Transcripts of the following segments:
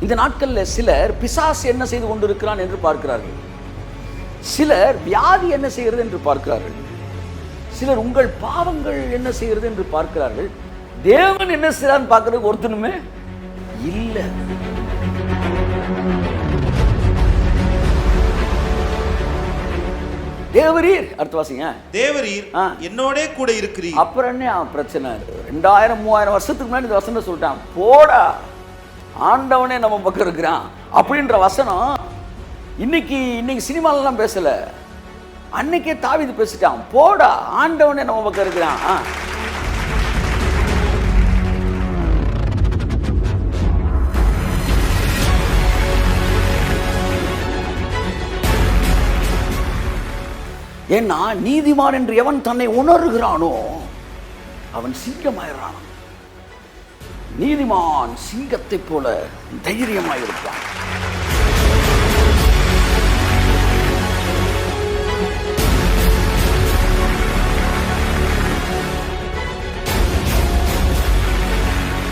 இந்த நாட்களில் சிலர் பிசாசு என்ன செய்து கொண்டிருக்கிறான் என்று பார்க்கிறார்கள், சிலர் வியாதி என்ன செய்கிறது என்று பார்க்கிறார்கள், சிலர் உங்கள் பாவங்கள் என்ன செய்கிறது என்று பார்க்கிறார்கள். தேவன் என்ன செய்யறான்னு பார்க்கறதுக்கு ஒருத்தனுமே இல்லை. தேவரீர் அடுத்த வாசிங்க. தேவரீர் என்னோட கூட இருக்கிறீர். அப்புறம் என்ன பிரச்சனை? 2000-3000 வருஷத்துக்கு முன்னாடி இந்த வசனம் சொல்லிட்டான், போடா ஆண்டவனே நம்ம பக்கம் இருக்கிறான் அப்படின்ற வசனம். இன்னைக்கு சினிமாலெல்லாம் பேசல, அன்னைக்கே தாவீது பேசிட்டான், போடா ஆண்டவனே நம்ம பக்கம் இருக்கிறான். ஏன்னா நீதிமான் என்று எவன் தன்னை உணர்கிறானோ அவன் சிங்கமாயிரான். நீதிமான் சிங்கத்தை போல தைரியமாயிருப்பான்.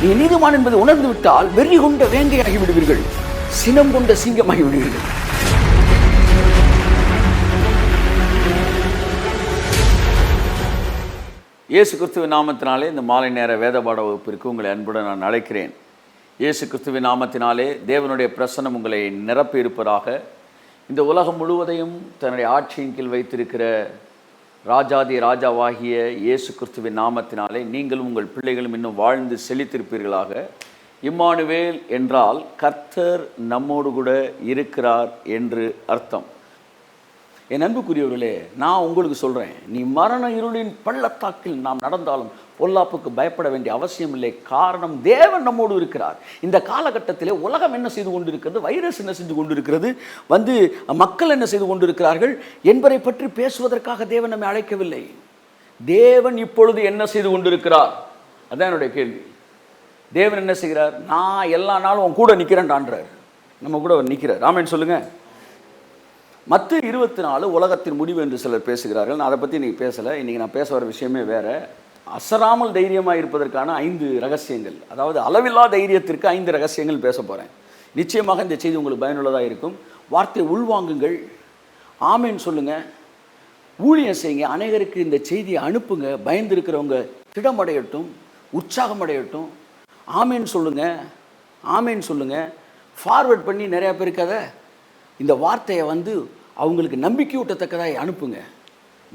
நீ நீதிமான் என்பதை உணர்ந்து விட்டால் வெறி கொண்ட வேங்கையாகி விடுவீர்கள், சினம் கொண்ட சிங்கமாகி விடுவீர்கள். இயேசு கிறிஸ்துவின் நாமத்தினாலே இந்த மாலை நேர வேத பாட வகுப்பிற்கு உங்களை அன்புடன் நான் அழைக்கிறேன். இயேசு கிறிஸ்துவின் நாமத்தினாலே தேவனுடைய பிரசன்னம் உங்களை நிரப்பி இருப்பதாக. இந்த உலகம் முழுவதையும் தன்னுடைய ஆட்சியின் கீழ் வைத்திருக்கிற ராஜாதி ராஜாவாகிய இயேசு கிறிஸ்துவின் நாமத்தினாலே நீங்களும் உங்கள் பிள்ளைகளும் இன்னும் வாழ்ந்து செழித்திருப்பீர்களாக. இம்மானுவேல் என்றால் கர்த்தர் நம்மோடு கூட இருக்கிறார் என்று அர்த்தம். என் அன்புக்குரியவர்களே, நான் உங்களுக்கு சொல்கிறேன், நீ மரண இருளின் பள்ளத்தாக்கில் நாம் நடந்தாலும் பொல்லாப்புக்கு பயப்பட வேண்டிய அவசியம் இல்லை. காரணம், தேவன் நம்மோடு இருக்கிறார். இந்த காலகட்டத்திலே உலகம் என்ன செய்து கொண்டிருக்கிறது, வைரஸ் என்ன செஞ்சு கொண்டிருக்கிறது, மக்கள் என்ன செய்து கொண்டிருக்கிறார்கள் என்பதை பற்றி பேசுவதற்காக தேவன் நம்மை அழைக்கவில்லை. தேவன் இப்பொழுது என்ன செய்து கொண்டிருக்கிறார், அதான் என்னுடைய கேள்வி. தேவன் என்ன செய்கிறார்? நான் எல்லா நாளும் உன் கூட நிற்கிறேன்டான்றார். நம்ம கூட நிற்கிறார். ஆமென் சொல்லுங்கள். மத்திய 24 உலகத்தின் முடிவு என்று சிலர் பேசுகிறார்கள். நான் அதை பற்றி இன்றைக்கி பேசலை. இன்றைக்கி நான் பேச வர விஷயமே வேறு. அசராமல் தைரியமாக இருப்பதற்கான 5 ரகசியங்கள், அதாவது அளவில்லா தைரியத்திற்கு 5 ரகசியங்கள் பேச போகிறேன். நிச்சயமாக இந்த செய்தி உங்களுக்கு பயனுள்ளதாக இருக்கும். வார்த்தை உள்வாங்குங்கள், ஆமேன்னு சொல்லுங்கள், ஊழியம் செய்யுங்க, அநேகருக்கு இந்த செய்தியை அனுப்புங்க. பயந்து இருக்கிறவங்க திடமடையட்டும், உற்சாகமடையட்டும். ஆமேன்னு சொல்லுங்கள், ஆமேன்னு சொல்லுங்கள். ஃபார்வர்ட் பண்ணி நிறையா பேருக்கு அதை இந்த வார்த்தையை அவங்களுக்கு நம்பிக்கை ஊட்டத்தக்கதாக அனுப்புங்க.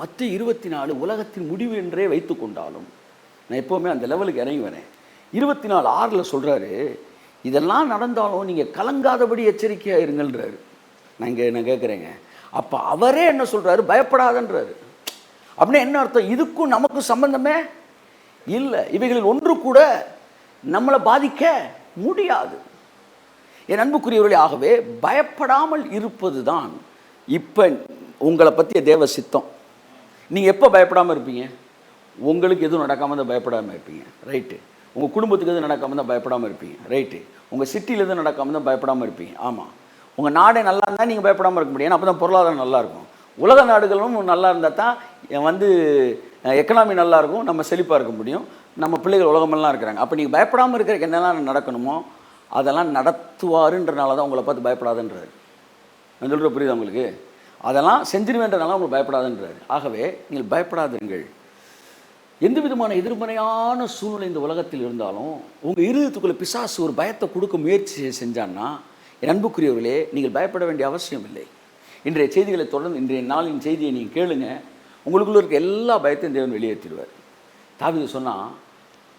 மத்திய 24 உலகத்தின் முடிவு என்றே வைத்து கொண்டாலும் நான் எப்போவுமே அந்த லெவலுக்கு இறங்கி வரேன். 24:6 சொல்கிறாரு, இதெல்லாம் நடந்தாலும் நீங்கள் கலங்காதபடி எச்சரிக்கையாக இருங்கள்ன்றாரு. நான் கேட்குறேங்க, அப்போ அவரே என்ன சொல்கிறாரு? பயப்படாதன்றாரு. அப்படின்னா என்ன அர்த்தம்? இதுக்கும் நமக்கும் சம்பந்தமே இல்லை. இவைகளில் ஒன்று கூட நம்மளை பாதிக்க முடியாது. என் அன்புக்குரியவர்களே, ஆகவே பயப்படாமல் இருப்பது தான் இப்போ உங்களை பற்றிய தேவ சித்தம். நீங்கள் எப்போ பயப்படாமல் இருப்பீங்க? உங்களுக்கு எதுவும் நடக்காமல் தான் பயப்படாமல் இருப்பீங்க, ரைட்டு. உங்கள் குடும்பத்துக்கு எதுவும் நடக்காமல் தான் பயப்படாமல் இருப்பீங்க, ரைட்டு. உங்கள் சிட்டியில் எதுவும் நடக்காமல் தான் பயப்படாமல் இருப்பீங்க, ஆமாம். உங்கள் நாடே நல்லா இருந்தால் நீங்கள் பயப்படாமல் இருக்க முடியும். ஏன்னா அப்போ தான் பொருளாதாரம் நல்லாயிருக்கும். உலக நாடுகளும் நல்லா இருந்தால் தான் எக்கனாமி நல்லாயிருக்கும், நம்ம செழிப்பாக இருக்க முடியும், நம்ம பிள்ளைகள் உலகமெல்லாம் இருக்கிறாங்க. அப்போ நீங்கள் பயப்படாமல் இருக்கிறதுக்கு என்னெல்லாம் நடக்கணுமோ அதெல்லாம் நடத்துவாருன்றனால தான் உங்களை பார்த்து பயப்படாதுன்றாரு. நான் சொல்கிற புரியுது உங்களுக்கு? அதெல்லாம் செஞ்சிருவேன்றனால உங்களுக்கு பயப்படாதுன்றாரு. ஆகவே நீங்கள் பயப்படாதீர்கள். எந்த விதமான எதிர்மறையான சூழ்நிலை இந்த உலகத்தில் இருந்தாலும் உங்கள் இருதயத்துக்குள்ளே பிசாசு ஒரு பயத்தை கொடுக்க முயற்சி செஞ்சான்னா, என் அன்புக்குரியவர்களே, நீங்கள் பயப்பட வேண்டிய அவசியம் இல்லை. இன்றைய செய்திகளை தொடர்ந்து இன்றைய நாளின் செய்தியை நீங்கள் கேளுங்க. உங்களுக்குள்ள இருக்க எல்லா பயத்தையும் தேவன் வெளியேற்றிடுவார். தாவீது சொன்னால்,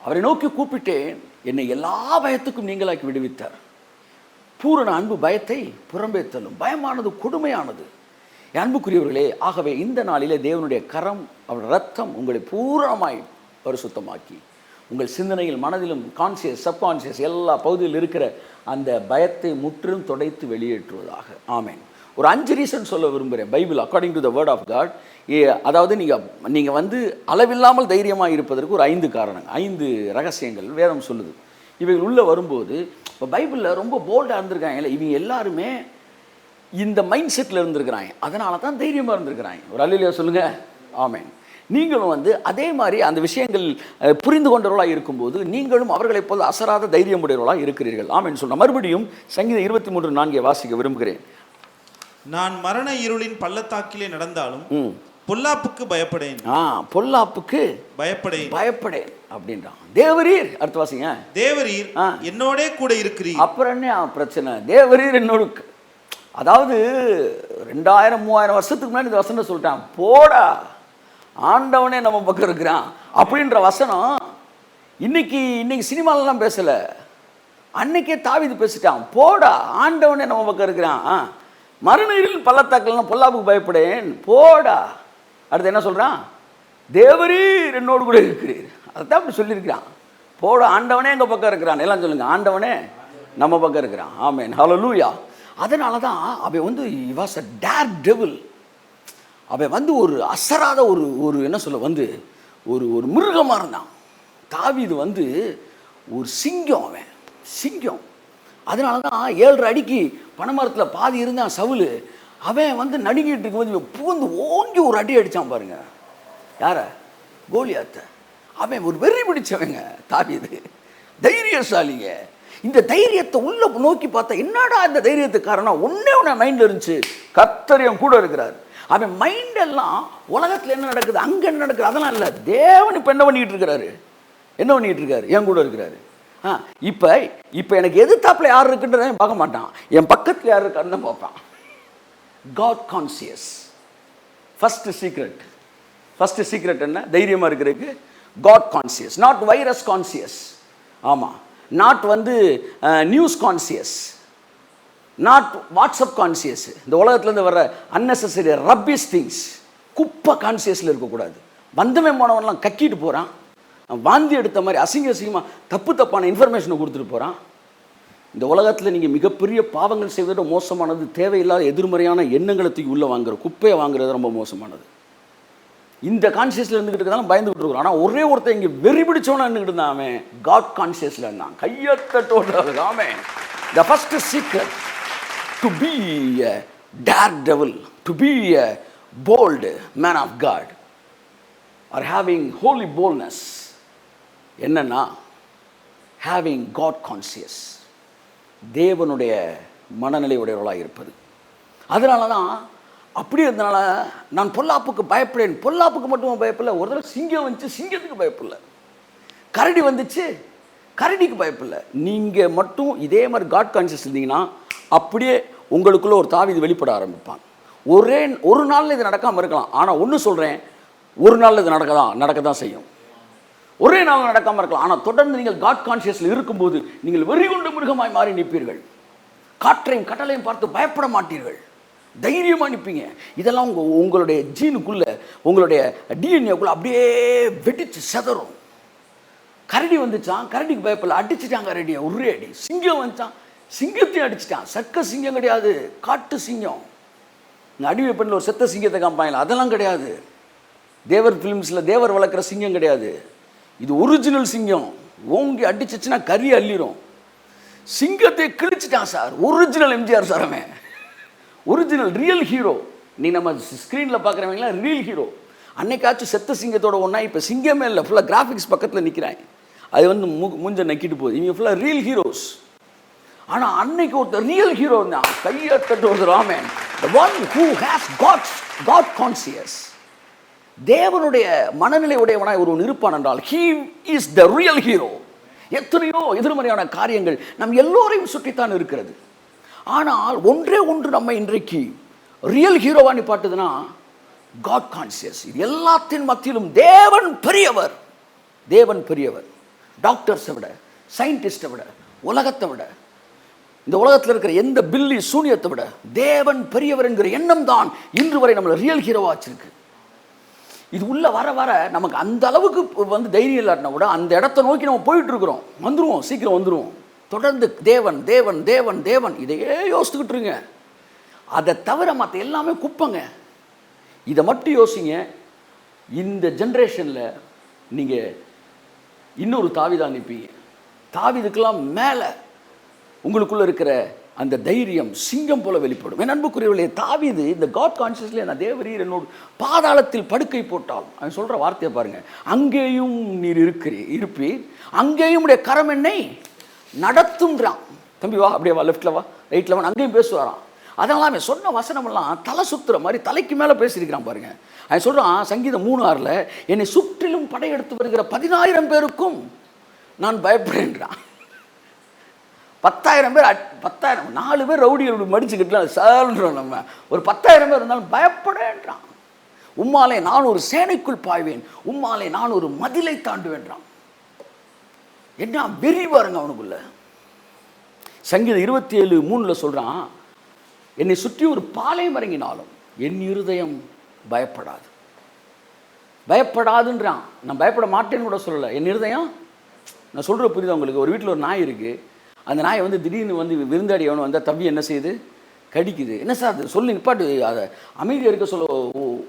அவரை நோக்கி கூப்பிட்டேன், என்னை எல்லா பயத்துக்கும் நீங்களாக்கி விடுவித்தார். பூரண அன்பு பயத்தை புறம்பே தள்ளும். பயமானது கொடுமையானது. என் அன்புக்குரியவர்களே, ஆகவே இந்த நாளிலே தேவனுடைய கரம், அவருடைய ரத்தம் உங்களை பூரணமாய் பரிசுத்தமாக்கி உங்கள் சிந்தனையில், மனதிலும், கான்சியஸ், சப்கான்சியஸ் எல்லா பகுதியில் இருக்கிற அந்த பயத்தை முற்றிலும் துடைத்து வெளியேற்றுவதாக. ஆமேன். ஒரு 5 ரீசன் சொல்ல விரும்புகிறேன். Bible according to the word of God. அதாவது நீங்கள் அளவில்லாமல் தைரியமாக இருப்பதற்கு ஒரு 5 காரணம், 5 ரகசியங்கள் வேதம் சொல்லுது. இவைகள் உள்ளே வரும்போது, இப்போ பைபிளில் ரொம்ப போல்டாக இருந்திருக்காங்க. இவங்க எல்லாருமே இந்த மைண்ட் செட்டில் இருந்திருக்கிறாங்க. அதனால தான் தைரியமாக இருந்திருக்கிறாங்க. ஒரு அல்லேலூயா சொல்லுங்கள். ஆமேன். நீங்களும் வந்து அதே மாதிரி அந்த விஷயங்கள் புரிந்து கொண்டவர்களாக இருக்கும்போது நீங்களும் அவர்களைப் போல அசராத தைரியமுடையவர்களாக இருக்கிறீர்கள். ஆமென் சொன்ன. மறுபடியும் சங்கீதம் 23:4 வாசிக்க விரும்புகிறேன். நான் மரண இருளின் பள்ளத்தாக்கிலே நடந்தாலும் பொல்லாப்புக்கு பயப்படேன். பொல்லாப்புக்கு பயப்படேன் அப்படின்றான். தேவரீர், அடுத்த வாசிங்க. தேவரீர் என்னோடே கூட இருக்கிறீர். அப்புறம் என்ன பிரச்சனை? தேவரீர் என்னோடு. அதாவது 2000-3000 வருஷத்துக்கு முன்னாடி இந்த வசனம் சொல்லிட்டான், போடா ஆண்டவனே நம்ம பக்கம் இருக்கிறான் அப்படின்ற வசனம். இன்னைக்கு சினிமாலெல்லாம் பேசல, அன்னைக்கே தாவீது பேசிட்டான், போடா ஆண்டவனே நம்ம பக்கம் இருக்கிறான். மரண இருளின் பள்ளத்தாக்கில் பொல்லாப்புக்கு பயப்படேன், போடா. அடுத்து என்ன சொல்றான்? தேவரீர் என்னோடு கூட இருக்கிறீர். அதைத்தான் அப்படி சொல்லியிருக்கிறான். போட ஆண்டவனே எங்கள் பக்கம் இருக்கிறான். எல்லாம் சொல்லுங்க, ஆண்டவனே நம்ம பக்கம் இருக்கிறான். ஆமென், ஹல்லேலூயா. அதனால தான் அவன் வந்து he was a dare devil. அவன் வந்து ஒரு அசராத ஒரு என்ன சொல்ல வந்து ஒரு மிருகமாக இருந்தான். தாவீது வந்து ஒரு சிங்கம், அவன் சிங்கம். அதனால தான் 7.5 அடிக்கு பனைமரத்தில் பாதி இருந்தான் சவுல். அவன் வந்து நடுங்கிட்டு இருக்கும்போது பூந்து ஓங்கி ஒரு அடி அடித்தான் பாருங்க. யார? கோலியாத்தை. அவன் ஒரு வெறி பிடிச்சவங்க. தாவீது தைரியசாலிங்க. இந்த தைரியத்தை உள்ள நோக்கி பார்த்தா என்னடா இந்த தைரியத்துக்கு காரணம்? ஒன்னே மைண்டில் இருந்துச்சு, கர்த்தர் கூட இருக்கிறார். அவன் மைண்ட் எல்லாம் உலகத்தில் என்ன நடக்குது, அங்கே என்ன நடக்குது அதெல்லாம் இல்லை. தேவன் இப்போ என்ன பண்ணிட்டு இருக்காரு? என் கூட இருக்கிறாரு. இப்போ எனக்கு எதிர்த்தாப்புல யார் இருக்குன்றத பார்க்க மாட்டான், என் பக்கத்தில் யார் இருக்காருன்னு பார்ப்பான். God conscious. ஃபர்ஸ்ட் சீக்ரெட் என்ன? தைரியமாக இருக்கிறதுக்கு God conscious, not virus conscious. ஆமாம், நாட் வந்து news conscious, not WhatsApp conscious. இந்த உலகத்துலேருந்து வர்ற அன்னெசரி ரப்பிஷ் திங்ஸ், குப்பை கான்சியஸில் இருக்கக்கூடாது. வந்தவன் போனவன்லாம் கக்கிட்டு போகிறான், வாந்தி எடுத்த மாதிரி அசிங்கமாக தப்பான இன்ஃபர்மேஷனை கொடுத்துட்டு போகிறான். இந்த உலகத்தில் நீங்கள் மிகப்பெரிய பாவங்கள் செய்வதோட மோசமானது தேவையில்லாத எதிர்மறையான எண்ணங்களை தூக்கி உள்ளே வாங்குற குப்பையை வாங்குறது ரொம்ப மோசமானது. இந்த கான்சியஸில் இருந்துக்கிட்டு இருந்தாலும் பயந்துகிட்டு இருக்கிறோம். ஆனால் ஒரே ஒருத்தர் இங்கே வெறி பிடிச்சவனா இருந்துக்கிட்டு இருந்தான், அவன் காட் கான்சியஸில் இருந்தான். கையத்தட்டோட அவன் the first secret to be a daredevil, to be a bold man of God or having holy boldness என்னன்னா ஹேவிங் காட் கான்சியஸ், தேவனுடைய மனநிலை உடையவர்களாக இருப்பது. அதனால தான் அப்படி இருந்தனால நான் பொல்லாப்புக்கு பயப்படேன். பொல்லாப்புக்கு மட்டும் பயப்படல, ஒரு தடவை சிங்கம் வந்துச்சு, சிங்கத்துக்கு பயப்படல. கரடி வந்துச்சு, கரடிக்கு பயப்படல. நீங்கள் மட்டும் இதே மாதிரி காட் கான்சியஸ் இருந்தீங்கன்னா அப்படியே உங்களுக்குள்ள ஒரு தாவீது வெளிப்பட ஆரம்பிப்பான். ஒரு நாளில் இது நடக்காமல் இருக்கலாம், ஆனால் ஒன்று சொல்கிறேன், ஒரு நாளில் இது நடக்க தான் செய்யும். ஒரே நாள் நடக்காமல் இருக்கலாம், ஆனால் தொடர்ந்து நீங்கள் காட் கான்சியஸில் இருக்கும்போது நீங்கள் வெறி கொண்ட மிருகமாய் மாறி நிற்பீர்கள். காற்றையும் கடலையும் பார்த்து பயப்பட மாட்டீர்கள், தைரியமாக நிற்பீங்க. இதெல்லாம் உங்களுடைய ஜீனுக்குள்ளே, உங்களுடைய டிஎன்ஏக்குள்ளே அப்படியே வெடிச்சு செதறும். கரடி வந்துச்சான், கரடிக்கு பயப்படல, அடிச்சுட்டான் கரடியை ஒரே அடி. சிங்கம் வந்துச்சான், சிங்கத்தையும் அடிச்சிட்டான். சர்க்க சிங்கம் கிடையாது, காட்டு சிங்கம். அடிவை பண்ணல ஒரு செத்த சிங்கத்தை காமிப்பாங்களா, அதெல்லாம் கிடையாது. தேவர் ஃபிலிம்ஸில் தேவர் வளர்க்குற சிங்கம் கிடையாது, இது ஒரிஜினல் சிங்கம். ஓங்கி அடிச்சிச்சுன்னா கறி அள்ளிடும். சிங்கத்தை கிழிச்சிட்டான் சார், ஒரிஜினல் எம்ஜிஆர் சார், அவன் ஒரிஜினல் ரியல் ஹீரோ. நீ நம்ம ஸ்க்ரீனில் பார்க்குறவங்களா ரியல் ஹீரோ. அன்னைக்காச்சும் செத்த சிங்கத்தோட ஒன்றா இப்போ சிங்கமே இல்லை, ஃபுல்லாக கிராஃபிக்ஸ் பக்கத்தில் நிற்கிறாங்க. அது வந்து மூஞ்ச நக்கிட்டு போகுது. இவங்க ஃபுல்லாக ரியல் ஹீரோஸ். ஆனால் அன்னைக்கு ஒருத்தர் ரியல் ஹீரோ தான், கையத்தட்டு ஒருத்தர் Raman, the one who has God conscious. தேவனுடைய மனநிலை உடையவனாய் ஒருவன் இருப்பான் என்றால் he is the real hero. எத்தனையோ எதிர்மறையான காரியங்கள் நம் எல்லோரையும் சுற்றித்தான் இருக்கிறது. ஆனால் ஒன்றே ஒன்று நம்ம இன்றைக்கு ரியல் ஹீரோவா நிப்பாட்டுதுன்னா காட் கான்சியஸ். இது எல்லாத்தின் மத்தியிலும் தேவன் பெரியவர், தேவன் பெரியவர். டாக்டர்ஸை விட, சயின்டிஸ்டை விட, உலகத்தை விட, இந்த உலகத்தில் இருக்கிற எந்த பில்லி சூனியத்தை விட தேவன் பெரியவர் என்கிற எண்ணம் தான் இன்று வரை நம்மளை ரியல் ஹீரோவா வச்சிருக்கு. இது உள்ள வர வர நமக்கு அந்த அளவுக்கு வந்து தைரியம் இல்லாட்டினா கூட அந்த இடத்த நோக்கி நம்ம போயிட்டு இருக்கிறோம். வந்துடுவோம், சீக்கிரம் வந்துடுவோம். தொடர்ந்து தேவன் தேவன் தேவன் தேவன் இதையே யோசித்துக்கிட்டு இருங்க. அதை தவிர மற்ற எல்லாமே குப்பங்க. இதை மட்டும் யோசிங்க. இந்த ஜென்ரேஷனில் நீங்கள் இன்னொரு தாவீதா நிற்பீங்க. தாவீதுக்கெல்லாம் மேலே உங்களுக்குள்ளே இருக்கிற அந்த தைரியம் சிங்கம் போல வெளிப்படும். என் அன்புக்குரியவர்களே, தாவீது இந்த காட் கான்சியஸ்ல நான் தேவரீர் என்னோடு பாதாளத்தில் படுக்கை போட்டால் அவன் சொல்ற வார்த்தையை பாருங்க, அங்கேயும் நீர் இருப்பீர், அங்கேயும் உடைய கரம் என்னை நடத்தும்ன்றான். தம்பி வா, அப்படியே வா, லெஃப்ட்ல வா, ரைட்ல வா, அங்கேயும் பேசுவாராம். அதனால அவன் சொன்ன வசனமெல்லாம் தலை சுத்துற மாதிரி தலைக்கு மேலே பேசியிருக்கிறான் பாருங்க. அவன் சொல்றான் சங்கீதம் 3:6, என்னை சுற்றிலும் படையெடுத்து வருகிற 10,000 பேருக்கும் நான் பயப்படுறேன்றான். 10,000 பேர் 10,000 4 பேர் ரவுடிகள் மடிச்சுக்கிட்டுலாம் சார்ன்றோம். நம்ம ஒரு 10,000 பேர் இருந்தாலும் பயப்படேன்றான். உம்மாலே நான் ஒரு சேனைக்குள் பாய்வேன், உம்மாலே நான் ஒரு மதிலை தாண்டுவேன்றான். என்ன வெறி பாருங்க அவனுக்குள்ள. சங்கீதம் 27:3 சொல்றான், என்னை சுற்றி ஒரு பாளையம் இறங்கினாலும் என் இருதயம் பயப்படாது. பயப்படாதுன்றான். நான் பயப்பட மாட்டேன்னு கூட சொல்லலை. என் இருதயம், நான் சொல்கிற புரியுது உங்களுக்கு. ஒரு வீட்டில் ஒரு நாய் இருக்குது. அந்த நாயை வந்து திடீர்னு வந்து விருந்தாடி அவனு வந்தால் தம்பி என்ன செய்யுது, கடிக்குது. என்ன சார் அது சொல்லி நிப்பாட்டு, அதை அமைதியாக இருக்க சொல்ல,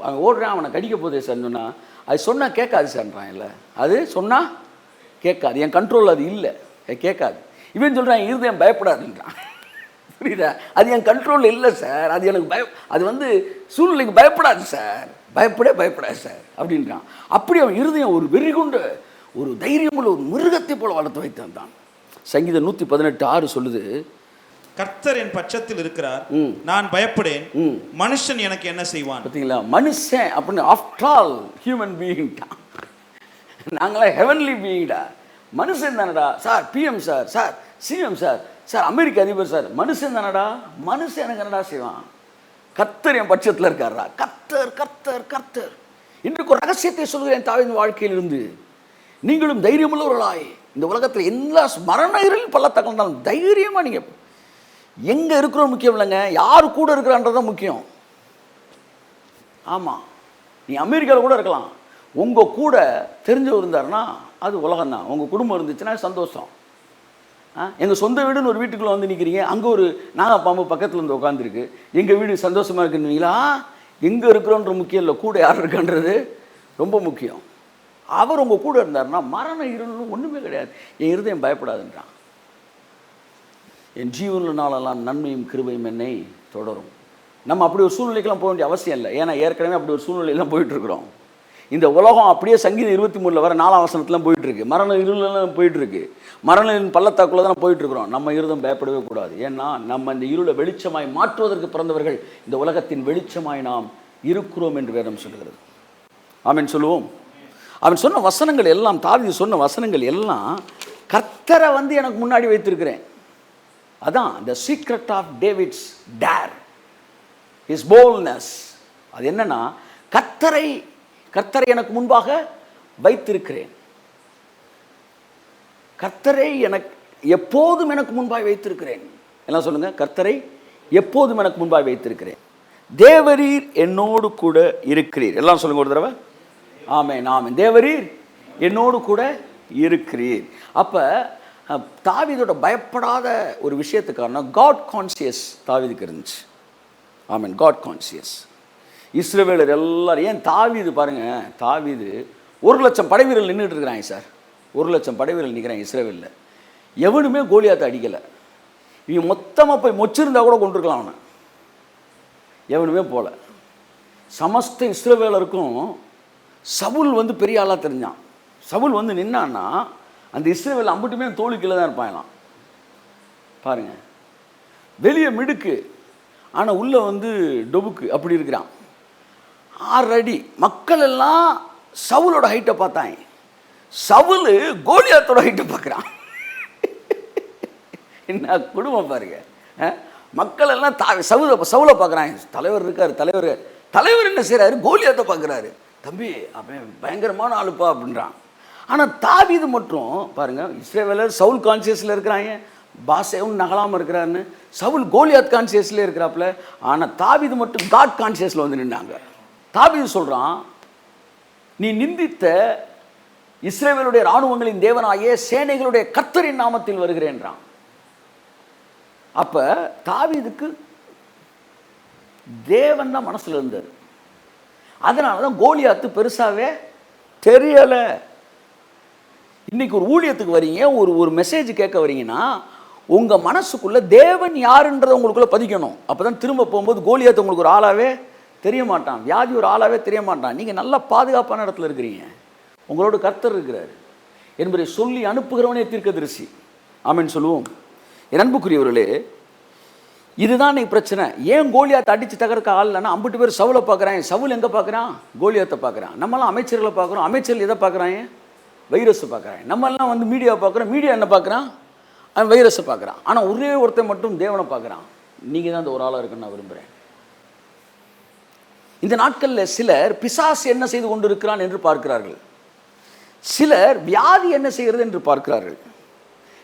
அவன் ஓடுறான், அவனை கடிக்க போதே சார் சொன்னால் அது சொன்னால் கேட்காது சார்ன்றான். இல்லை, அது சொன்னால் கேட்காது, என் கண்ட்ரோல் அது இல்லை, கேட்காது. இவன் சொல்கிறான் இருதயம் பயப்படாதுன்றான். புரியுதா? அது என் கண்ட்ரோல் இல்லை சார், அது எனக்கு அது வந்து சூழ்நிலைக்கு பயப்படாது சார், பயப்படாது சார் அப்படின்றான். அப்படி அவன் இருதயம் ஒரு வெறி கொண்டு ஒரு தைரியமுள்ள ஒரு மிருகத்தை போல வளர்த்து வைத்தான். சங்கீதம் 118:6 சொல்லுது, கர்த்தர் என் பட்சத்தில் இருக்கிறார், நான் பயப்படேன், மனுஷன் எனக்கு என்ன செய்வான். பார்த்தீங்களா? மனுஷன் அப்படின்னு ஆஃப்டர் ஆல் ஹியூமன் பீயிங் தான். நாங்களே ஹெவன்லி பீயிங்டா. மனுஷன் தானடா sir, PM sir, sir CM sir, sir அமெரிக்க அதிபர் சார், மனுஷன் தானடா. மனுஷன் எனக்கு என்னடா செய்வான்? கர்த்தர் என் பட்சத்தில் இருக்காரா. கர்த்தர் கர்த்தர் கர்த்தர். இன்றைக்கு ஒரு ரகசியத்தை சொல்கிறேன் தாவீதின் வாழ்க்கையிலிருந்து. நீங்களும் தைரியமுள்ளவர்களாய் இந்த உலகத்தில் எல்லா மரண இருளில் பள்ளத்தாக்கில் இருந்தாலும் தைரியமாக நீங்கள் எங்கே இருக்கிறோம் முக்கியம் இல்லைங்க, யார் கூட இருக்கிறான்றதான் முக்கியம். ஆமாம், நீ அமெரிக்காவில் கூட இருக்கலாம், உங்கள் கூட தெரிஞ்சவர் இருந்தாருன்னா அது உலகம்தான். உங்கள் குடும்பம் இருந்துச்சுன்னா சந்தோஷம். எங்கள் சொந்த வீடுன்னு ஒரு வீட்டுக்குள்ளே வந்து நிற்கிறீங்க, அங்கே ஒரு நாகப்பாம்பு பக்கத்தில் வந்து உட்காந்துருக்கு, எங்கள் வீடு சந்தோஷமாக இருக்குன்னீங்களா? எங்கே இருக்கிறோன்ற முக்கியம் இல்லை, கூட யார் இருக்கான்றது ரொம்ப முக்கியம். அவர் உங்கள் கூட இருந்தார்னா மரண இருளும் ஒன்றுமே கிடையாது. என் இருதயம் பயப்படாதுன்றான். என் ஜீவனில் நாளெல்லாம் நன்மையும் கிருபையும் என்னை தொடரும். நம்ம அப்படி ஒரு சூழ்நிலைக்கெல்லாம் போக வேண்டிய அவசியம் இல்லை. ஏன்னா ஏற்கனவே அப்படி ஒரு சூழ்நிலையெல்லாம் போயிட்டுருக்குறோம். இந்த உலகம் அப்படியே சங்கீதம் 23 வர 4ஆம் வசனத்துலாம் போயிட்டுருக்கு. மரண இருளெல்லாம் போயிட்டுருக்கு. மரணத்தின் பள்ளத்தாக்குள்ளே தான் போயிட்டுருக்குறோம். நம்ம இருதம் பயப்படவே கூடாது. ஏன்னா நம்ம இந்த இருளை வெளிச்சமாய் மாற்றுவதற்கு பிறந்தவர்கள். இந்த உலகத்தின் வெளிச்சமாய் நாம் இருக்கிறோம் என்று வேதம் சொல்லுகிறது. ஆமென் சொல்லுவோம். அவன் சொன்ன வசனங்கள் எல்லாம், தாவீது சொன்ன வசனங்கள் எல்லாம், கர்த்தரை வந்து எனக்கு முன்னாடி வைத்திருக்கிறேன். அதான் the secret of David's dare, his boldness. அது என்னன்னா, கர்த்தரை எனக்கு முன்பாக வைத்திருக்கிறேன். கர்த்தரை எனக்கு எப்போதும் எனக்கு முன்பாய் வைத்திருக்கிறேன். எல்லாம் சொல்லுங்க, கர்த்தரை எப்போதும் எனக்கு முன்பாய் வைத்திருக்கிறேன். தேவரீர் என்னோடு கூட இருக்கிறீர். எல்லாம் சொல்லுங்க ஒரு தடவை. ஆமென் ஆமென். தேவரீர் என்னோடு கூட இருக்கிறீர். அப்போ தாவீதோட பயப்படாத ஒரு விஷயத்துக்கான காட் கான்சியஸ் தாவீதுக்கு இருந்துச்சு. ஆமென், காட் கான்சியஸ். இஸ்ரவேலர் எல்லாரும், ஏன் தாவீது பாருங்க, தாவீது 1,00,000 படை வீரர்கள் நின்றுட்டு இருக்கிறாங்க சார். 1,00,000 படை வீரர்கள் நிற்கிறாங்க இஸ்ரவேலில். எவனுமே கோலியாத்தை அடிக்கலை. இவன் மொத்தமாக போய் மொச்சிருந்தா கூட கொண்டிருக்கலாம் அவனை. எவனுமே போல. சமஸ்த இஸ்ரவேலருக்கும் சவுல் வந்து பெரிய ஆளாக தெரிஞ்சான். சவுல் வந்து நின்னான்னா அந்த இஸ்ரவேல் அம்புட்டுமே தோளு கீழே தான் இருப்பாங்களாம். பாருங்க, வெளியே மிடுக்கு, ஆனால் உள்ளே வந்து டொபுக்கு அப்படி இருக்கிறான். 6 அடி. மக்கள் எல்லாம் சவுலோட ஹைட்டை பார்த்தாங்க. சவுல் கோலியாத்தோட ஹைட்டை பார்க்குறான். என்ன குடும்பம் பாருங்க. மக்கள் எல்லாம் சவுலை பார்க்குறாங்க. தலைவர் இருக்கார், தலைவர் என்ன செய்கிறாரு, கோலியாத்தை பார்க்குறாரு. தம்பி அவன் பயங்கரமான ஆளுப்பா அப்படின்றான். ஆனால் தாவீது மட்டும் பாருங்க, இஸ்ரவேலர் சவுல் கான்சியஸில் இருக்கிறாங்க, பாசேவும் நகலாமல் இருக்கிறாருன்னு. சவுல் கோலியாத் கான்சியஸில் இருக்கிறாப்புல. ஆனால் தாவீது மட்டும் காட் கான்சியஸில் வந்து நின்னாங்க. தாவீது சொல்கிறான், நீ நிந்தித்த இஸ்ரவேலுடைய இராணுவங்களின் தேவனாகிய சேனைகளுடைய கர்த்தரின் நாமத்தில் வருகிறேன்றான். அப்போ தாவீதுக்கு தேவன் தான் மனசில் இருந்தார். அதனால தான் கோலியாத்து பெருசாகவே தெரியலை. இன்னைக்கு ஒரு ஊழியத்துக்கு வரீங்க, ஒரு மெசேஜ் கேட்க வரீங்கன்னா உங்கள் மனசுக்குள்ளே தேவன் யாருன்றதை உங்களுக்குள்ளே பதிக்கணும். அப்போ தான் திரும்ப போகும்போது கோலியாத் உங்களுக்கு ஒரு ஆளாகவே தெரிய மாட்டான், வியாதி ஒரு ஆளாகவே தெரிய மாட்டான். நீங்கள் நல்ல பாதுகாப்பான இடத்துல இருக்கிறீங்க, உங்களோட கர்த்தர் இருக்கிறார் என்பதை சொல்லி அனுப்புகிறவனே தீர்க்கதரிசி. ஆமென் சொல்லுவோம். என் அன்புக்குரியவர்களே, இதுதான் இன்னைக்கு பிரச்சனை. ஏன் கோலியாத்தை அடித்து தகர்க்க ஆள் இல்லைன்னா, 50 பேர் சவுலை பார்க்குறான், சவுல் எங்கே பார்க்குறான்? கோலியாத்தை பார்க்குறான். நம்மளாம் அமைச்சர்களை பார்க்குறோம், அமைச்சர்கள் எதை பார்க்குறாங்க? வைரஸை பார்க்குறாங்க. நம்மெல்லாம் வந்து மீடியா பார்க்குறோம், மீடியா என்ன பார்க்குறான்? அவன் வைரஸை பார்க்குறான். ஆனால் ஒரே ஒருத்தன் மட்டும் தேவனை பார்க்குறான். நீங்கள் தான் அந்த ஒரு ஆளாக இருக்குன்னு நான் விரும்புகிறேன். இந்த நாட்களில் சிலர் பிசாசு என்ன செய்து கொண்டு இருக்கிறான் என்று பார்க்கிறார்கள், சிலர் வியாதி என்ன செய்கிறது என்று பார்க்கிறார்கள்,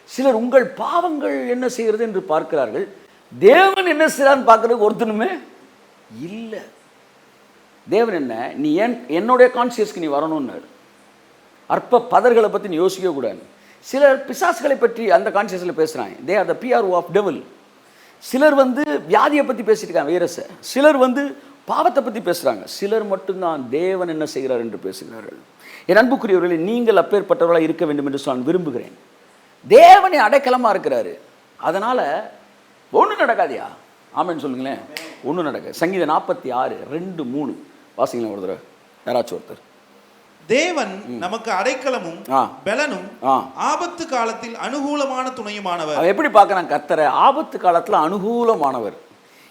சிலர் உங்கள் பாவங்கள் என்ன செய்கிறது என்று பார்க்கிறார்கள். தேவன் என்ன செய்யறான்னு பார்க்கறதுக்கு ஒருத்தனுமே இல்லை. தேவன் என்ன, நீ என்னுடைய கான்சியஸ்க்கு நீ வரணும்னு, அற்ப பதர்களை பற்றி நீ யோசிக்க கூடாது. சிலர் பிசாசுகளை பற்றி அந்த கான்சியஸில் பேசுகிறாங்க, they are the PRO of devil. சிலர் வந்து வியாதியை பற்றி பேசிட்டு இருக்காங்க, வைரஸை. சிலர் வந்து பாவத்தை பற்றி பேசுகிறாங்க. சிலர் மட்டும்தான் தேவன் என்ன செய்கிறார் என்று பேசுகிறார்கள். என் அன்புக்குரியவர்களே, நீங்கள் அப்பேற்பட்டவர்களாக இருக்க வேண்டும் என்று நான் விரும்புகிறேன். தேவனை அடைக்கலமாக இருக்கிறாரு, அதனால் ஒன்றும் நடக்காதியா? ஆமென்னு சொல்லுங்களேன். ஒன்றும் நடக்காது. சங்கீதம் 46, 2, 3 வாசிங்களேன் ஒரு தடவை யாராச்சும் ஒருத்தர். தேவன் நமக்கு அடைக்கலமும் பலனும் ஆபத்து காலத்தில் அனுகூலமான துணையுமானவர். அவன் எப்படி பார்க்குறான் கர்த்தரை? ஆபத்து காலத்தில் அனுகூலமானவர்.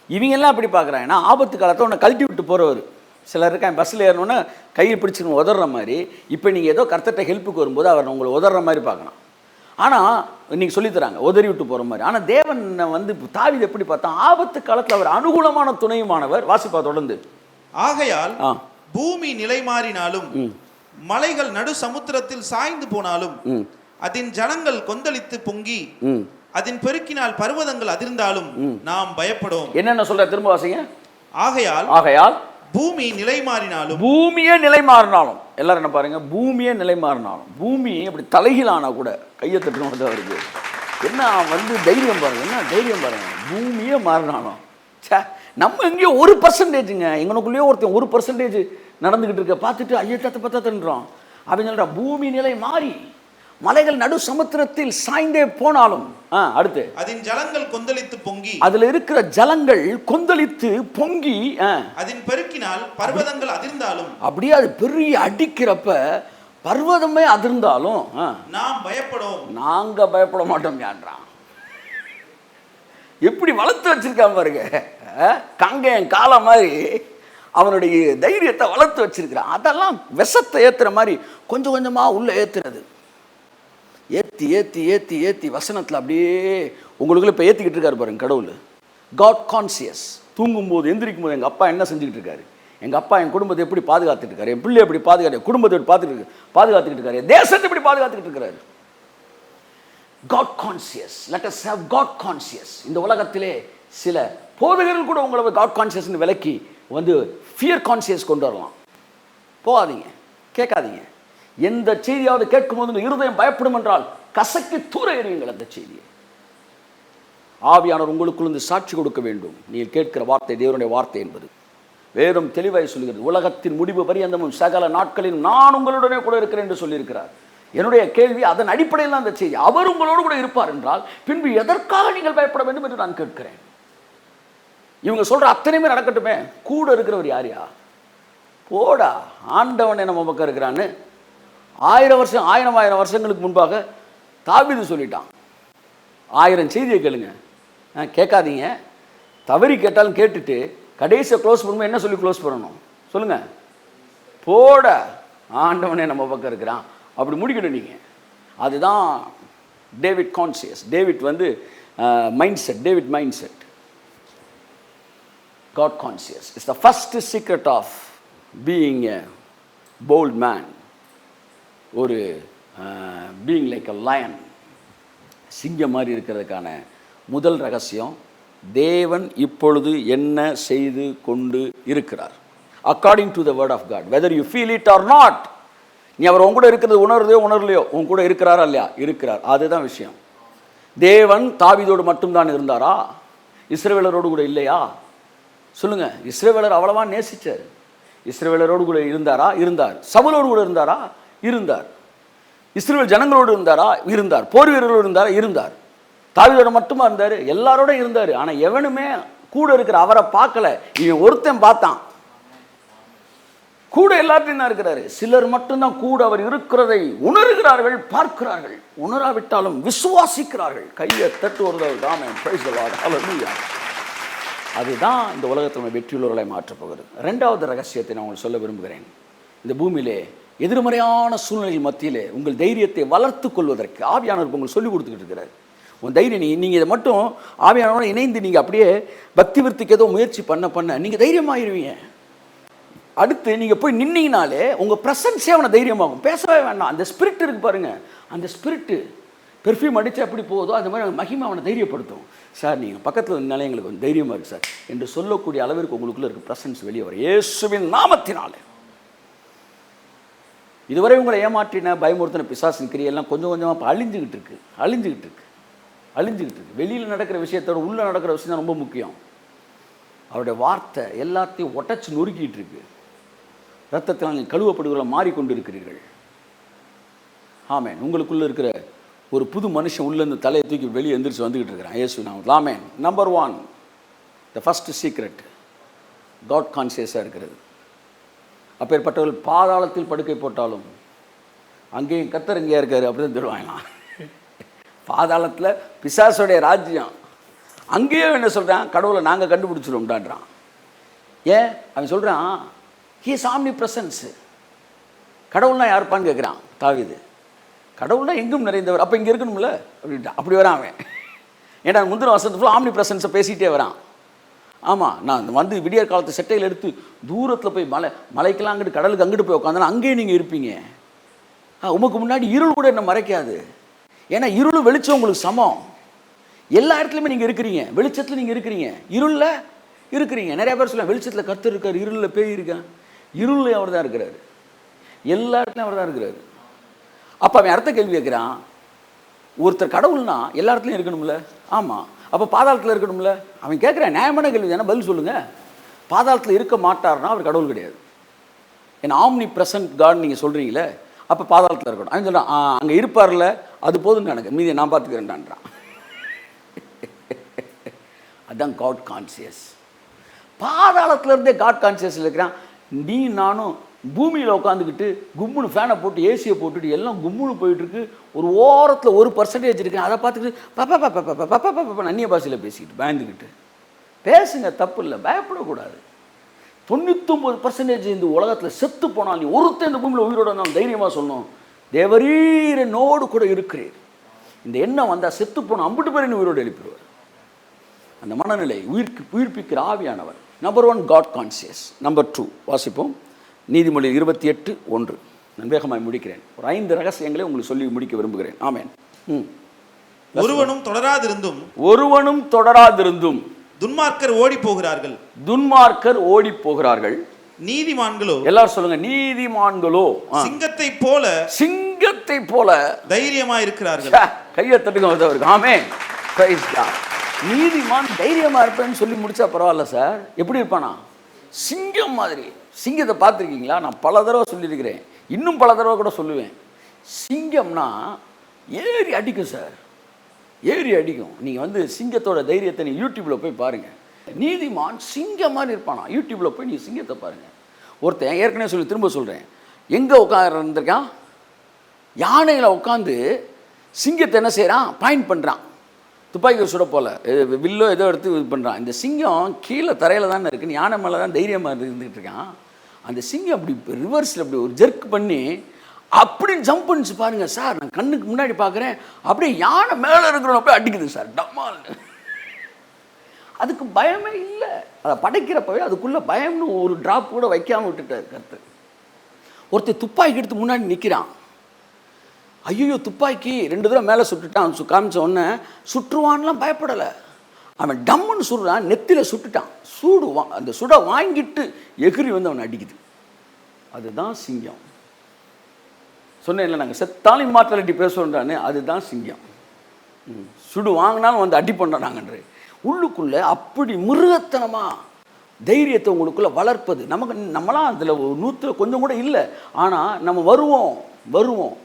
இவங்க எல்லாம் எப்படி பார்க்குறாங்கன்னா, ஆபத்து காலத்தில் உன்னை கழட்டி விட்டு போகிறவர். சிலர் இருக்கான், பஸ்ஸில் ஏறணுன்னா கையை பிடிச்சின்னு உதற மாதிரி. இப்போ நீங்கள் ஏதோ கர்த்தர்கிட்ட ஹெல்ப்புக்கு வரும்போது அவர் உங்களை உதற மாதிரி பார்க்கணும். ஆனால் நீங்கள் சொல்லித்தராங்க உதறி விட்டு போகிற மாதிரி. ஆனால் தேவன் வந்து தாவீது எப்படி பார்த்தா, ஆபத்து காலத்தில் அவர் அனுகூலமான துணையுமானவர். வாசிப்பா தொடர்ந்து. ஆகையால் பூமி நிலை மாறினாலும் மலைகள் நடு சமுத்திரத்தில் சாய்ந்து போனாலும் அதன் ஜனங்கள் கொந்தளித்து பொங்கி அதன் பெருக்கினால் பர்வதங்கள் அதிர்ந்தாலும் நாம் பயப்படும். என்னென்ன சொல்ற? திரும்ப வாசிங்க. ஆகையால் பூமி நிலை மாறினாலும், பூமியே நிலை மாறினாலும், எல்லாரும் என்ன பாருங்க, பூமியே நிலை மாறினாலும், பூமி அப்படி தலைகீழானா கூட கையை தட்டணும் அவருக்கு. என்ன வந்து தைரியம் பாருங்க, என்ன தைரியம் பாருங்க. பூமியே மாறினாலும் நம்ம எங்கேயோ 1%ங்க, எங்களுக்குள்ளேயே ஒருத்தன் 1% நடந்துகிட்டு இருக்க பார்த்துட்டு ஐயோ பத்தன்றோம். அவன் சொல்றான், பூமி நிலை மாறி மலைகள் நடு சமுத்திரத்தில் சாய்ந்தே போனாலும் அடுத்து அதன் ஜலங்கள் கொந்தளித்து பொங்கி, அதுல இருக்கிற ஜலங்கள் கொந்தளித்து பொங்கி அதன் பெருக்கினால் பர்வதங்கள் அதிர்ந்தாலும், அப்படியே அது பெரிய அடிக்கிறப்ப பர்வதமே அதிர்ந்தாலும் நாம் பயப்படும். நாங்க பயப்பட மாட்டோம் என்றான். எப்படி வளர்த்து வச்சிருக்கான் பாருங்க, கங்கையன் கால மாதிரி அவனுடைய தைரியத்தை வளர்த்து வச்சிருக்கிறான். அதெல்லாம் விஷத்தை ஏத்துற மாதிரி கொஞ்சம் கொஞ்சமா உள்ள ஏத்துறது. ஏற்றி ஏற்றி ஏற்றி ஏற்றி வசனத்தில் அப்படியே உங்களுக்குள்ள இப்போ ஏற்றிக்கிட்டு இருக்காரு பாருங்க கடவுள். God conscious. தூங்கும்போது எந்திரிக்கும் போது எங்கள் அப்பா என்ன செஞ்சுக்கிட்டு இருக்காரு, எங்கள் அப்பா என் குடும்பத்தை எப்படி பாதுகாத்துட்டு இருக்காரு, என் பிள்ளை எப்படி பாதுகாத்து, குடும்பத்தை எப்படி பாதுகாத்துக்கிட்டு இருக்காரு, தேசத்தை எப்படி பாதுகாத்துக்கிட்டு இருக்காரு. God conscious. Let us have God conscious. இந்த உலகத்திலே சில போதகர்கள் கூட உங்களை காட் கான்சியஸ்னு விலக்கி வந்து ஃபியர் கான்சியஸ் கொண்டு வரலாம். போகாதீங்க, கேட்காதீங்க. எந்த செய்தியாவது கேட்கும் போது இருதயம் பயப்படும் என்றால் கசக்கி தூர எறியுங்கள் அந்த செய்தியை. ஆவியானவர் உங்களுக்குள் இருந்து சாட்சி கொடுக்க வேண்டும். நீங்கள் கேட்கிற வார்த்தை தேவனுடைய வார்த்தை என்பது வேதம் தெளிவாய் சொல்கிறது. உலகத்தின் முடிவு பரியந்தமும் சகல நாட்களிலும் நான் உங்களுடனே கூட இருக்கிறேன் என்று சொல்லியிருக்கிறார். என்னுடைய கேள்வி அதன் அடிப்படையில் அந்த செய்தி. அவர் உங்களோடு கூட இருப்பார் என்றால் பின்பு எதற்காக நீங்கள் பயப்பட வேண்டும் என்று நான் கேட்கிறேன். இவங்க சொல்ற அத்தனையுமே நடக்கட்டுமே, கூட இருக்கிறவர் யாரியா? போடா, ஆண்டவனே நம்ம பக்கம் இருக்கிறான்னு 1000 வருஷங்களுக்கு முன்பாக தாவீது சொல்லிட்டான். 1000 செய்தியை கேளுங்க, கேட்காதீங்க. தவறி கேட்டாலும் கேட்டுட்டு கடைசியை க்ளோஸ் பண்ணும்போது என்ன சொல்லி க்ளோஸ் பண்ணணும் சொல்லுங்க? போட, ஆண்டவனே நம்ம பக்கம் இருக்கிறான். அப்படி முடிக்கணும் நீங்க. அதுதான் டேவிட் கான்சியஸ். டேவிட் வந்து mind set. David mind set. God conscious is the first secret of being a bold man. ஒரு being like a lion, சிங்கம் மாதிரி இருக்கிறதுக்கான முதல் ரகசியம், தேவன் இப்பொழுது என்ன செய்து கொண்டு இருக்கிறார். According to the word of God, whether you feel it or not, நீ அவர் உன் கூட இருக்கிறது உணரலையோ உன் கூட இருக்கிறாரா இல்லையா? இருக்கிறார். அதுதான் விஷயம். தேவன் தாவீதோடு மட்டும்தான் இருந்தாரா? இஸ்ரவேலரோடு கூட இல்லையா? சொல்லுங்க. இஸ்ரவேலர் அவ்வளவா நேசிச்சார். இஸ்ரவேலரோடு கூட இருந்தாரா? இருந்தார். சவுலோடு கூட இருந்தாரா? இருந்தார். இஸ்ரவேல் ஜனங்களோடு இருந்தாரா? இருந்தார். போர் வீரர்களோடு இருந்தாரா? இருந்தார். தாவீதோட மட்டுமா இருந்தார்? எல்லாரோட இருந்தார். ஆனால் எவனுமே கூட இருக்கிற அவரை பார்க்கல. இவன் ஒருத்தன் பார்த்தான். கூட எல்லாத்தையும் தான் இருக்கிறாரு. சிலர் மட்டும்தான் கூட அவர் இருக்கிறதை உணர்கிறார்கள், பார்க்கிறார்கள். உணராவிட்டாலும் விசுவாசிக்கிறார்கள். கையை தட்டுவர்கள். ஆமென், பிரைஸ் தி லார்ட், ஹல்லேலூயா. அதுதான் இந்த உலகத்தில் நம்ம வெற்றியுள்ளவர்களை மாற்றப் போகிறது. ரெண்டாவது ரகசியத்தை நான் உங்களுக்கு சொல்ல விரும்புகிறேன். இந்த பூமியிலே எதிர்மறையான சூழ்நிலைகள் மத்தியிலே உங்கள் தைரியத்தை வளர்த்து கொள்வதற்கு ஆவியானவர் உங்களுக்கு சொல்லிக் கொடுத்துக்கிட்டு இருக்கிறார். உங்கள் தைரியம் நீங்கள் இதை மட்டும் ஆவியானவரோட இணைந்து நீங்கள் அப்படியே பக்தி விருத்திக்கு ஏதோ முயற்சி பண்ண நீங்கள் தைரியமாகிடுவீங்க. அடுத்து நீங்கள் போய் நின்னீங்கனாலே உங்கள் ப்ரெசன்ஸே அவனை தைரியமாகும். பேசவே வேண்டாம். அந்த ஸ்பிரிட் இருக்குது பாருங்கள், அந்த ஸ்பிரிட்டு பெர்ஃப்யூம் அடித்து எப்படி போகுதோ அந்த மாதிரி மகிமை அவனை தைரியப்படுத்தும். சார் நீங்கள் பக்கத்தில் இருந்தாலே எங்களுக்கு கொஞ்சம் தைரியமாக இருக்குது சார் என்று சொல்லக்கூடிய அளவிற்கு உங்களுக்குள்ளே இருக்க ப்ரெசன்ஸ் வெளியே வரும் இயேசுவின் நாமத்தினாலே. இதுவரை உங்களை ஏமாற்றின பயமுறுத்தின பிசாசின் கிரியெல்லாம் கொஞ்சம் கொஞ்சமாக இப்போ அழிஞ்சுக்கிட்டு இருக்கு. வெளியில் நடக்கிற விஷயத்தோட உள்ளே நடக்கிற விஷயம் தான் ரொம்ப முக்கியம். அவருடைய வார்த்தை எல்லாத்தையும் ஒட்டச்சு நொறுக்கிட்டு இருக்கு. ரத்தத்தில் நீங்கள் கழுவப்படுகிற மாறிக்கொண்டு இருக்கிறீர்கள். ஆமேன். உங்களுக்குள்ளே இருக்கிற ஒரு புது மனுஷன் உள்ளேருந்து தலையை தூக்கி வெளியே எந்திரிச்சு வந்துக்கிட்டு இருக்கிறான் இயேசு நாமத்தில். Amen. Number 1, the first secret, god கான்சியஸாக இருக்கிறது. அப்பேற்பட்டவர்கள் பாதாளத்தில் படுக்கை போட்டாலும் அங்கேயும் கர்த்தர் எங்கேயா இருக்காரு அப்படின்னு சொல்லுவாங்களாம். பாதாளத்தில் பிசாசுடைய ராஜ்யம். அங்கேயே என்ன சொல்கிறான், கடவுளை நாங்கள் கண்டுபிடிச்சிருவோம்டான்றான். ஏன் அவன் சொல்கிறான், ஹி இஸ் ஆம்னி பிரசன்ஸ். கடவுள்னா யாருப்பான்னு கேட்குறான் தாவீது. கடவுள்னா எங்கும் நிறைந்தவர், அப்போ இங்கே இருக்கணும்ல அப்படின்ட்டு அப்படி வரான் அவன். ஏன்னா முந்தின வருஷத்துக்குள்ள ஆம்னி பிரசன்ஸை பேசிகிட்டே வரான். ஆமாம், நான் வந்து விடியற் காலத்து செட்டையில் எடுத்து தூரத்தில் போய் மலைக்கெல்லாம் அங்கிட்டு கடலுக்கு அங்கிட்டு போய் உட்காந்தனா அங்கேயே நீங்கள் இருப்பீங்க. உமக்கு முன்னாடி இருள் கூட என்ன மறைக்காது. ஏன்னா இருள் வெளிச்சம் உங்களுக்கு சமம். எல்லா இடத்துலையுமே நீங்கள் இருக்கிறீங்க. வெளிச்சத்தில் நீங்கள் இருக்கிறீங்க, இருளில் இருக்கிறீங்க. நிறைய பேர் சொல்லுவாங்க வெளிச்சத்தில் கர்த்தர் இருக்கார், இருளில் பேய் இருக்கேன். இருளில் அவர் தான் இருக்கிறாரு, எல்லா இடத்துலையும் அவர் தான் இருக்கிறாரு. அப்போ அவன் அடுத்த கேள்வி கேட்குறான், ஒருத்தர் கடவுள்னா எல்லா இடத்துலையும் இருக்கணும்ல? ஆமாம். அப்போ பாதாளத்தில் இருக்கணும்ல? அவன் கேட்குறான் நியாயமான கேள்வி தானே, பதில் சொல்லுங்கள். பாதாளத்தில் இருக்க மாட்டார்னா அவர் கடவுள் கிடையாது. ஏன்னா ஆம்னி பிரசன்ட் காட் நீங்கள் சொல்கிறீங்களே, அப்போ பாதாளத்தில் இருக்கணும். அவன் சொல்கிறான் அங்கே இருப்பார்ல, அது போதும் எனக்கு, மீதி நான் பார்த்துக்கிறேன்டான்றான். அதுதான் காட் கான்சியஸ். பாதாளத்திலேருந்தே காட் கான்சியஸில் இருக்கிறான். நீ நானும் பூமியில் உட்காந்துக்கிட்டு கும்முன்னு ஃபேனை போட்டு ஏசியை போட்டுட்டு எல்லாம் கும்முன்னு போயிட்டுருக்கு. ஒரு ஓரத்தில் 1% இருக்கேன், அதை பார்த்துக்கிட்டு பப்பா பப்பா பப்பா பப்பா பப்பா அந்நிய பாஷையில் பேசிக்கிட்டு பயந்துக்கிட்டு. பேசுங்க, தப்பு இல்லை, பயப்படக்கூடாது. 99% இந்த உலகத்தில் செத்து போனால் நீ ஒருத்தர் இந்த பூமியில் உயிரோட நான் தைரியமாக சொன்னோம், தேவரீர் என்னோடு கூட இருக்கிறீர். இந்த எண்ணம் வந்தால் செத்து போன 50 பேர் உயிரோடு எழுப்பிடுவார். அந்த மனநிலை உயிர்ப்பிக்கிற ஆவியானவர். Number 1 God conscious. நம்பர் 2 வாசிப்போம். நீதிமொழி 28:1. நான் வேகமாக முடிக்கிறேன். ஒரு 5 ரகசியங்களை உங்களுக்கு சொல்லி முடிக்க விரும்புகிறேன். ஆமென். ஒருவனும் தொடராதிருந்தும் துன்மார்க்கர் ஓடி போகிறார்கள். நீதிமான்களோ, எல்லாரும் சொல்லுங்க, நீதிமான்களோ சிங்கத்தை போல தைரியமா இருக்கிறார்கள். கையை தட்டுங்க. ஆமென். Praise god. நீதிமான் தைரியமா இருப்பேன்னு சொல்லி முடிச்சா பரவாயில்ல சார். எப்படி இருப்பானா? சிங்கம் மாதிரி. சிங்கத்தை பார்த்துருக்கீங்களா? நான் பல தடவை சொல்லியிருக்கிறேன், இன்னும் பல தடவை கூட சொல்லுவேன். சிங்கம்னா ஏறி அடிக்கும் சார், ஏறி அடிக்கும். நீங்கள் வந்து சிங்கத்தோட தைரியத்தை நீங்கள் யூடியூப்பில் போய் பாருங்கள். நீதிமான் சிங்கம் மாதிரி இருப்பானா? யூடியூப்பில் போய் நீங்கள் சிங்கத்தை பாருங்கள். ஒருத்தன் ஏற்கனவே சொல்லி திரும்ப சொல்கிறேன், எங்கே உட்காந்துருக்கான்? யானையில் உட்காந்து சிங்கத்தை என்ன செய்கிறான்? பாயிண்ட் பண்ணுறான். துப்பாக்கி சுட போல் வில்லோ ஏதோ எடுத்து இது பண்ணுறான். இந்த சிங்கம் கீழே தரையில் தானே இருக்குன்னு யானை மேலே தான் தைரியமாக இருந்துகிட்டு இருக்கான். அந்த சிங்கம் அப்படி ரிவர்ஸில் அப்படி ஒரு ஜெர்க் பண்ணி அப்படி ஜம்ப் பண்ணிச்சு பாருங்க சார். நான் கண்ணுக்கு முன்னாடி பார்க்குறேன், அப்படியே யானை மேலே இருக்கிறவங்க போய் அடிக்குது சார், டம்மால். அதுக்கு பயமே இல்லை. அதை படைக்கிறப்பவே அதுக்குள்ளே பயம்னு ஒரு ட்ராப் கூட வைக்காமல் விட்டுட்டார் கர்த்தர். ஒருத்தர் துப்பாக்கி எடுத்து முன்னாடி நிற்கிறான். ஐயோ துப்பாக்கி 2 தடவை மேலே சுட்டுட்டான். காமிச்ச உடனே சுற்றுவான்லாம் பயப்படலை. அவன் டம்முன்னு சுடுறான், நெத்தியில் சுட்டுட்டான். அந்த சுட வாங்கிட்டு எகிரி வந்து அவனை அடிக்குது. அதுதான் சிங்கம். சொன்னேன்ல, நாங்கள் செத்தாலும் மாற்றலட்டி பேசுகிறோன்றானே, அதுதான் சிங்கம். சுடு வாங்கினாலும் வந்து அடி பண்ணுறோம் நாங்கன்று. உள்ளுக்குள்ளே அப்படி மிருகத்தனமாக தைரியத்தை உங்களுக்குள்ளே வளர்ப்பது. நம்மளாம் அதில் 100 கொஞ்சம் கூட இல்லை. ஆனால் நம்ம வருவோம்.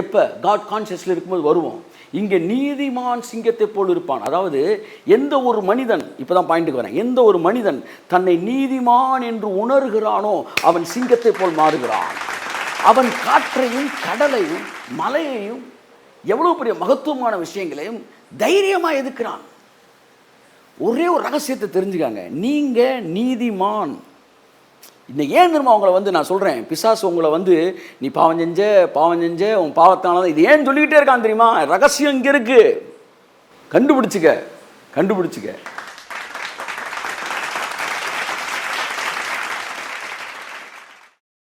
எப்போ? காட் கான்சியஸில் இருக்கும்போது வருவோம். இங்கே நீதிமான் சிங்கத்தை போல் இருப்பான். அதாவது எந்த ஒரு மனிதன், இப்போதான் பாயிண்ட்டுக்கு வரேன், எந்த ஒரு மனிதன் தன்னை நீதிமான் என்று உணர்கிறானோ அவன் சிங்கத்தை போல் மாறுகிறான். அவன் காற்றையும் கடலையும் மலையையும் எவ்வளவு பெரிய மகத்துவமான விஷயங்களையும் தைரியமாக எதிர்க்கிறான். ஒரே ஒரு ரகசியத்தை தெரிஞ்சுக்காங்க, நீங்க நீதிமான். இன்னைக்கு ஏன் தெரியுமா உங்களை வந்து நான் சொல்கிறேன், பிசாசு உங்களை வந்து நீ பாவம் செஞ்ச உன் பாவத்தால தான் இது ஏன் சொல்லிக்கிட்டே இருக்கான் தெரியுமா? ரகசியம் இங்கே இருக்கு, கண்டுபிடிச்சிக்க.